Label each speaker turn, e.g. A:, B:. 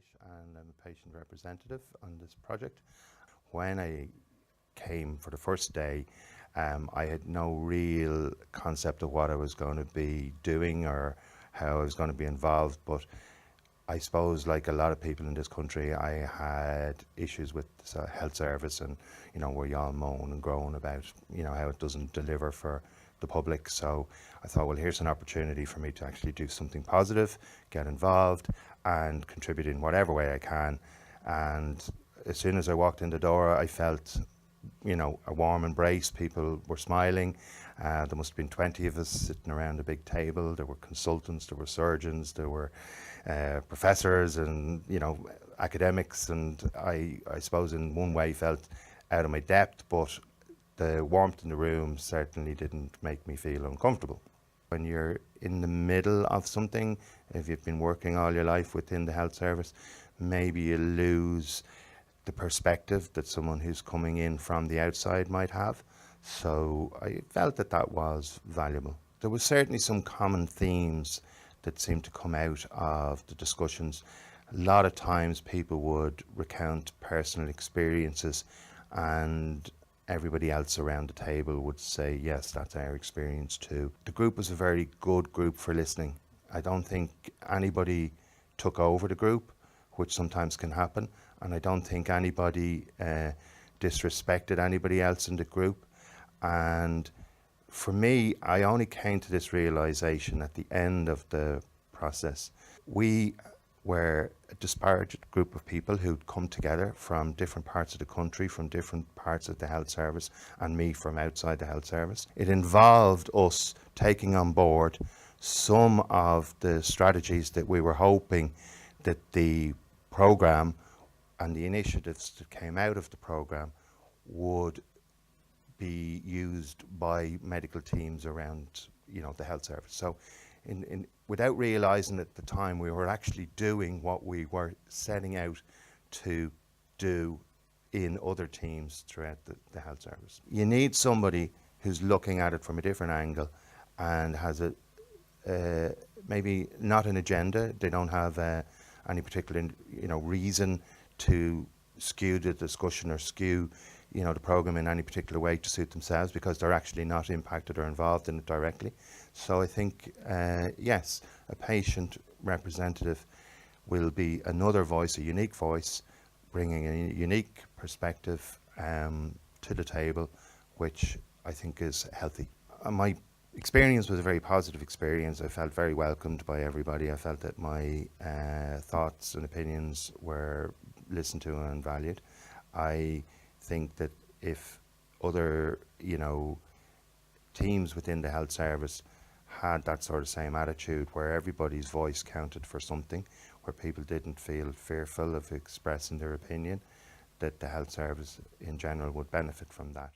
A: English and I'm a patient representative on this project. When I came for the first day, I had no real concept of what I was going to be doing or how I was going to be involved, but I suppose, like a lot of people in this country, I had issues with the health service, and where you all moan and groan about how it doesn't deliver for the public. So I thought, well, here's an opportunity for me to actually do something positive, get involved and contribute in whatever way I can. And as soon as I walked in the door, I felt a warm embrace. People were smiling. There must have been 20 of us sitting around a big table. There were consultants, there were surgeons, there were professors and academics, and I suppose in one way felt out of my depth, but the warmth in the room certainly didn't make me feel uncomfortable. When you're in the middle of something, if you've been working all your life within the health service, maybe you lose the perspective that someone who's coming in from the outside might have. So I felt that that was valuable. There was certainly some common themes that seemed to come out of the discussions. A lot of times people would recount personal experiences and everybody else around the table would say, yes, that's our experience too. The group was a very good group for listening. I don't think anybody took over the group, which sometimes can happen, and I don't think anybody disrespected anybody else in the group. And for me, I only came to this realization at the end of the process. We were a disparate group of people who'd come together from different parts of the country, from different parts of the health service, and me from outside the health service. It involved us taking on board some of the strategies that we were hoping that the programme and the initiatives that came out of the programme would be used by medical teams around the health service. So without realising at the time, we were actually doing what we were setting out to do in other teams throughout the health service. You need somebody who's looking at it from a different angle and has maybe not an agenda. They don't have any particular reason to skew the discussion or skew the programme in any particular way to suit themselves, because they're actually not impacted or involved in it directly. So I think, yes, a patient representative will be another voice, a unique voice, bringing a unique perspective to the table, which I think is healthy. My experience was a very positive experience. I felt very welcomed by everybody. I felt that my thoughts and opinions were listened to and valued. I think that if other teams within the health service had that sort of same attitude, where everybody's voice counted for something, where people didn't feel fearful of expressing their opinion, that the health service in general would benefit from that.